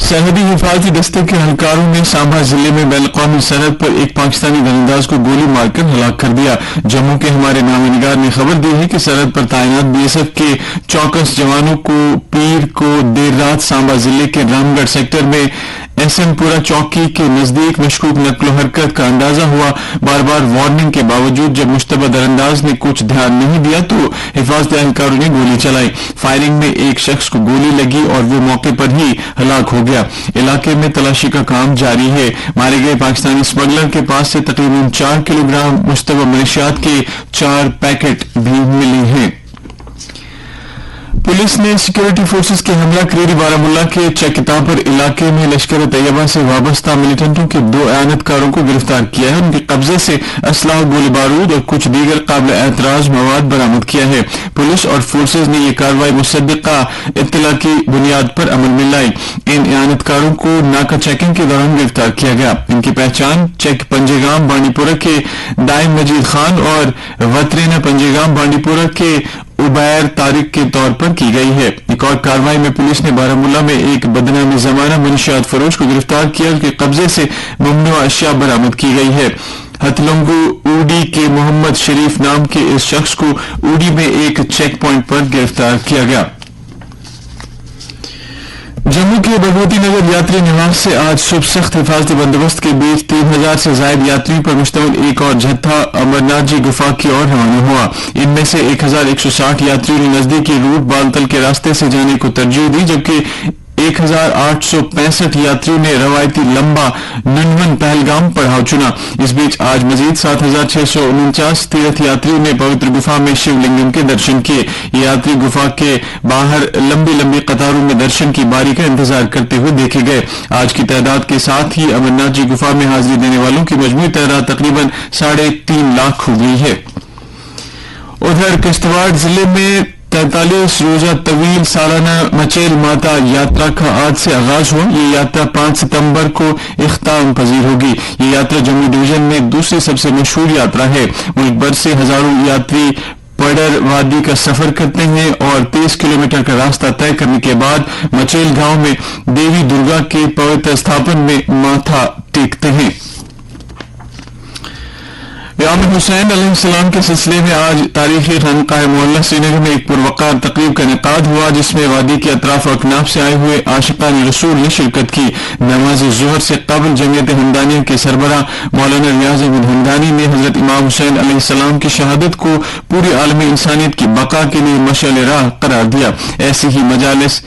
سرحدی حفاظتی دستے کے اہلکاروں نے سانبا ضلع میں بین الاقوامی سرحد پر ایک پاکستانی تیرانداز کو گولی مار کر ہلاک کر دیا. جموں کے ہمارے نامہ نگار نے خبر دی ہے کہ سرحد پر تعینات بی ایس ایف کے چوکس جوانوں کو پیر کو دیر رات سانبا ضلع کے رام گڑھ سیکٹر میں ایس ایم پورہ چوکی کے نزدیک مشکوک نقل و حرکت کا اندازہ ہوا. بار بار وارننگ کے باوجود جب مشتبہ درانداز نے کچھ دھیان نہیں دیا تو حفاظتی اہلکاروں نے گولی چلائی. فائرنگ میں ایک شخص کو گولی لگی اور وہ موقع پر ہی ہلاک ہو گیا. علاقے میں تلاشی کا کام جاری ہے. مارے گئے پاکستانی اسمگلر کے پاس سے تقریباً 4 کلو گرام مشتبہ منشیات کے 4 پیکٹ بھی ملے ہیں. پولیس نے سیکورٹی فورسز کے حملہ کریری بارہمولہ کے چکتاپر علاقے میں لشکر طیبہ سے وابستہ ملیٹنٹوں کے 2 اعانتکاروں کو گرفتار کیا ہے. ان کے قبضے سے اسلحہ، گولی بارود اور کچھ دیگر قابل اعتراض مواد برآمد کیا ہے. پولیس اور فورسز نے یہ کارروائی مصدقہ اطلاع کی بنیاد پر عمل میں لائی. ان اعانتکاروں کو ناکہ چیکنگ کے دوران گرفتار کیا گیا. ان کی پہچان چیک پنجگام بانڈی پورہ کے دائم مجید خان اور وترینا پنجگام بانڈی پورہ کے عبیر طارق کے طور پر کی گئی ہے. ایک اور کارروائی میں پولیس نے بارہمولہ میں ایک بدنام زمانہ منشیات فروش کو گرفتار کیا. اس کے قبضے سے ممنوع اشیاء برآمد کی گئی ہے. ہتلنگو اوڈی کے محمد شریف نام کے اس شخص کو اوڈی میں ایک چیک پوائنٹ پر گرفتار کیا گیا. جموں کے بھگوتی نگر یاتری نواس سے آج صبح سخت حفاظتی بندوبست کے بیچ 3000 سے زائد یاتریوں پر مشتمل ایک اور جتھا امرناتھ جی گفا کی اور روانہ ہوا. ان میں سے 1160 یاتریوں نے نزدیکی روٹ بالتل کے راستے سے جانے کو ترجیح دی، جبکہ 1865 یاتریوں نے روایتی لمبا ننون پہلگام پڑاؤ چنا. اس بیچ آج مزید 7649 تیرتھ یاتریوں نے پوتر گفا میں شیو لنگم کے درشن کیے. یہ یاتری گفا کے باہر لمبی لمبی قطاروں میں درشن کی باری کا انتظار کرتے ہوئے دیکھے گئے. آج کی تعداد کے ساتھ ہی امرناتھ جی گفا میں حاضری دینے والوں کی مجموعی تعداد تقریباً 3.5 لاکھ ہو گئی ہے. ادھر کشتواڑ ضلع میں 43 روزہ طویل سالانہ مچیل ماتا یاترا کا آج سے آغاز ہوا. یہ یاترا 5 ستمبر کو اختتام پذیر ہوگی. یہ یاترا جموں ڈویژن میں دوسری سب سے مشہور یاترا ہے. ملک بھر سے ہزاروں یاتری پڈر وادی کا سفر کرتے ہیں اور 30 کلومیٹر کا راستہ طے کرنے کے بعد مچیل گاؤں میں دیوی درگا کے پوتر استھاپن میں ماتھا ٹیکتے ہیں. امام حسین علیہ السلام کے سلسلے میں آج تاریخی خانقاہ معلیٰ سری نگر میں ایک پروقار تقریب کا انعقاد ہوا، جس میں وادی کے اطراف و اکناف سے آئے ہوئے عاشقان رسول نے شرکت کی. نماز ظہر سے قبل جمعیت ہمدانیہ کے سربراہ مولانا ریاض احمد ہمدانی نے حضرت امام حسین علیہ السلام کی شہادت کو پوری عالم انسانیت کی بقا کے لیے مشعل راہ قرار دیا. ایسی ہی مجالس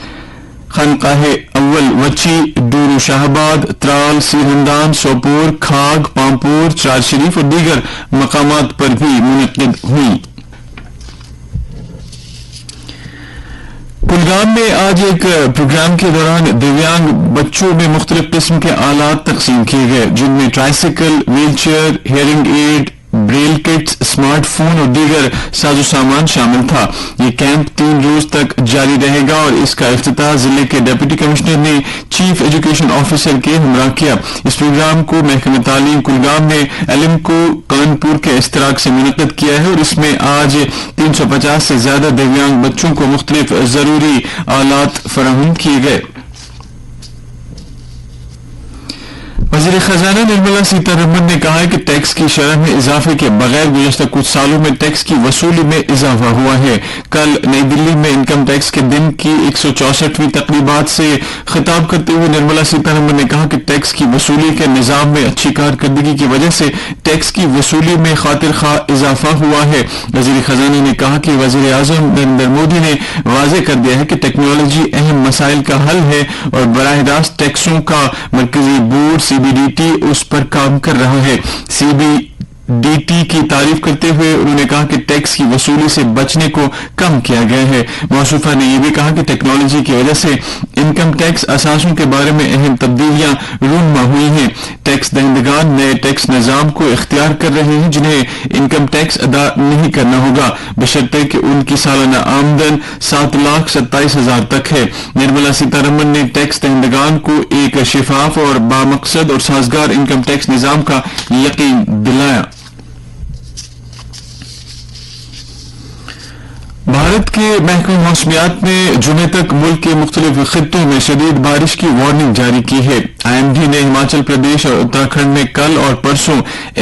خانقاہ اول وچی، دورو شاہباد، ترال، سیرہندان، سوپور، کھاگ، پامپور، چار شریف اور دیگر مقامات پر بھی منعقد ہوئی. کلگام میں آج ایک پروگرام کے دوران دیویانگ بچوں میں مختلف قسم کے آلات تقسیم کیے گئے، جن میں tricycle, wheel chair, hearing aid, braille kits, smart phone اور دیگر ساز و سامان شامل تھا. یہ کیمپ 3 روز تک جاری رہے گا اور اس کا افتتاح ضلع کے ڈپٹی کمشنر نے چیف ایجوکیشن آفیسر کے ہمراہ کیا. اس پروگرام کو محکمہ تعلیم کلگام نے علم کو کانپور کے اشتراک سے منعقد کیا ہے اور اس میں آج 350 سے زیادہ دیویانگ بچوں کو مختلف ضروری آلات فراہم کیے گئے. وزیر خزانہ نرملا سیتارمن نے کہا ہے کہ ٹیکس کی شرح میں اضافے کے بغیر گزشتہ کچھ سالوں میں ٹیکس کی وصولی میں اضافہ ہوا ہے. کل نئی دلی میں انکم ٹیکس کے دن کی 164ویں تقریبات سے خطاب کرتے ہوئے نرملا سیتارمن نے کہا کہ ٹیکس کی وصولی کے نظام میں اچھی کارکردگی کی وجہ سے ٹیکس کی وصولی میں خاطر خواہ اضافہ ہوا ہے. وزیر خزانہ نے کہا کہ وزیر اعظم نریندر مودی نے واضح کر دیا ہے کہ ٹیکنالوجی اہم مسائل کا حل ہے اور براہ راست ٹیکسوں کا مرکزی بورڈ CBDT اس پر کام کر رہا ہے. CBDT کی تعریف کرتے ہوئے انہوں نے کہا کہ ٹیکس کی وصولی سے بچنے کو کم کیا گیا ہے. موصوفہ نے یہ بھی کہا کہ ٹیکنالوجی کی وجہ سے انکم ٹیکس اثاثوں کے بارے میں اہم تبدیلیاں رونما ہوئی ہیں. ٹیکس دہندگان نئے ٹیکس نظام کو اختیار کر رہے ہیں جنہیں انکم ٹیکس ادا نہیں کرنا ہوگا، بشرطے کہ ان کی سالانہ آمدن 7,27,000 تک ہے. نرملا سیتارمن نے ٹیکس دہندگان کو ایک شفاف اور بامقصد اور سازگار انکم ٹیکس نظام کا یقین دلایا. بھارت کے محکمہ موسمیات نے جمعے تک ملک کے مختلف خطوں میں شدید بارش کی وارننگ جاری کی ہے. IMD نے ہماچل پردیش اور اتراکھنڈ میں کل اور پرسوں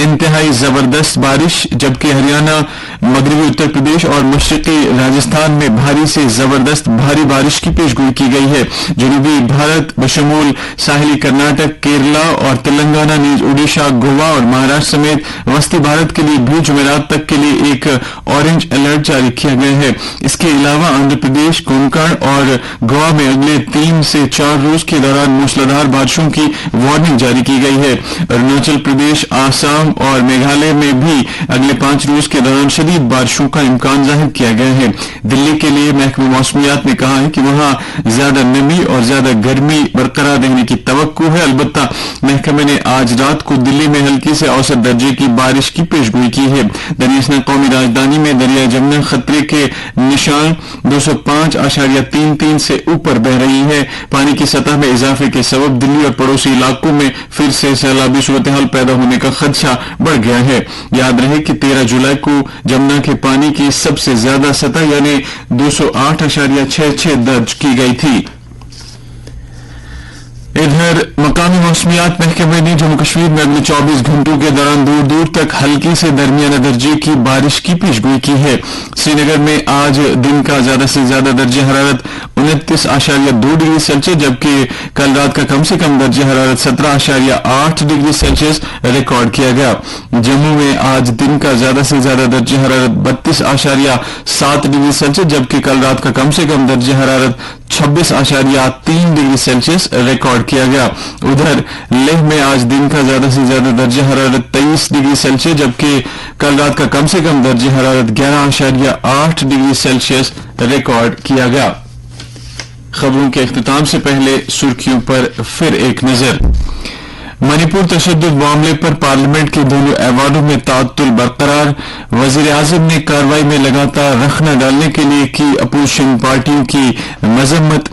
انتہائی زبردست بارش، جبکہ ہریانہ، مغربی اتر پردیش اور مشرقی راجستھان میں بھاری سے زبردست بھاری بارش کی پیشگوئی کی گئی ہے. جنوبی بھارت بشمول ساحلی کرناٹک، کیرلا اور تلنگانہ، نیز اڈیشہ، گوا اور مہاراشٹر سمیت وسطی بھارت کے لیے بھی جمعرات تک کے لیے ایک اورنج الرٹ جاری کیا گیا ہے. اس کے علاوہ آندھرا پردیش، کونکن اور گوا میں اگلے 3 سے 4 روز کے دوران موسلادھار بارشوں کی وارننگ جاری کی گئی ہے. اروناچل پردیش، آسام اور میگھالیہ میں بھی اگلے 5 روز کے دوران شدید بارشوں کا امکان ظاہر کیا گیا ہے. دلی کے لیے محکمہ موسمیات نے کہا ہے کہ وہاں زیادہ نمی اور زیادہ گرمی برقرار رہنے کی توقع ہے. البتہ محکمے نے آج رات کو دلی میں ہلکی سے اوسط درجے کی بارش کی پیشگوئی کی ہے. دریاسنے قومی راجدھانی میں دریائے جمنا خطرے کے نشان 205.33 سے اوپر بہ رہی ہے. پانی کی سطح میں اضافے کے سبب دلی اور پڑوسی علاقوں میں پھر سے سیلابی صورتحال پیدا ہونے کا خدشہ بڑھ گیا ہے. یاد رہے کہ 13 جولائی کو جمنا کے پانی کی سب سے زیادہ سطح یعنی 208.66 درج کی گئی تھی. ادھر مقامی موسمیات محکمے نے جموں کشمیر میں اگلے 24 گھنٹوں کے دوران دور دور تک ہلکی سے درمیانہ درجے کی بارش کی پیشگوئی کی ہے. سری نگر میں آج دن کا زیادہ سے زیادہ درجہ حرارت 29.2 ڈگری سیلسیس، جبکہ کل رات کا کم سے کم درجہ حرارت 17.8 ڈگری سیلسیس ریکارڈ کیا گیا. جموں میں آج دن کا زیادہ سے زیادہ درجہ حرارت 32.7 ڈگری سیلسیس، جبکہ کل رات کا کم سے کم درجہ حرارت 26.3 ڈگری سیلسیس ریکارڈ کیا گیا. ادھر لیہ میں آج دن کا زیادہ سے زیادہ درجہ حرارت 23 ڈگری سیلسیس، جبکہ کل رات کا کم سے کم درجہ حرارت 11.8 ڈگری سیلسیس ریکارڈ کیا گیا. خبروں کے اختتام سے پہلے سرخیوں پر پھر ایک نظر. منی پور تشدد معاملے پر پارلیمنٹ کے دونوں ایوانوں میں تعطل برقرار. وزیر اعظم نے کارروائی میں لگاتار رخ نہ ڈالنے کے لیے کی اپوزیشن پارٹیوں کی مذمت.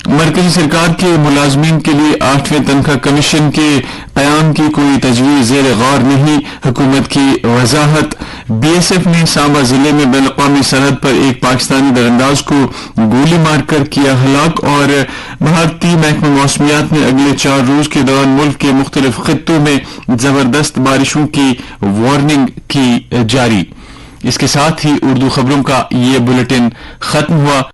مرکزی سرکار کے ملازمین کے لیے 8ویں تنخواہ کمیشن کے قیام کی کوئی تجویز زیر غور نہیں، حکومت کی وضاحت. BSF نے سانبا ضلع میں بین الاقوامی سرحد پر ایک پاکستانی درانداز کو گولی مار کر کیا ہلاک. اور بھارتی محکمہ موسمیات نے اگلے 4 روز کے دوران ملک کے مختلف خطوں میں زبردست بارشوں کی وارننگ کی جاری. اس کے ساتھ ہی اردو خبروں کا یہ بلیٹن ختم ہوا.